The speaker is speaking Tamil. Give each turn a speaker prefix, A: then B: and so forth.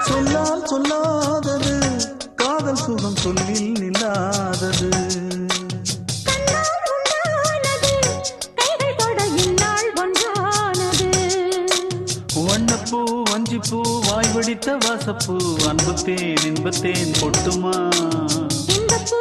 A: சொல்லால் சொல்லாதது காதல் சுகம் சொல்லில் நில்லாதது. வண்ணப்பூ வஞ்சிப்பூ வாய் வடித்த வாசப்பூ அன்புத்தேன் இன்பத்தேன் கொட்டுமா.
B: இந்த பூ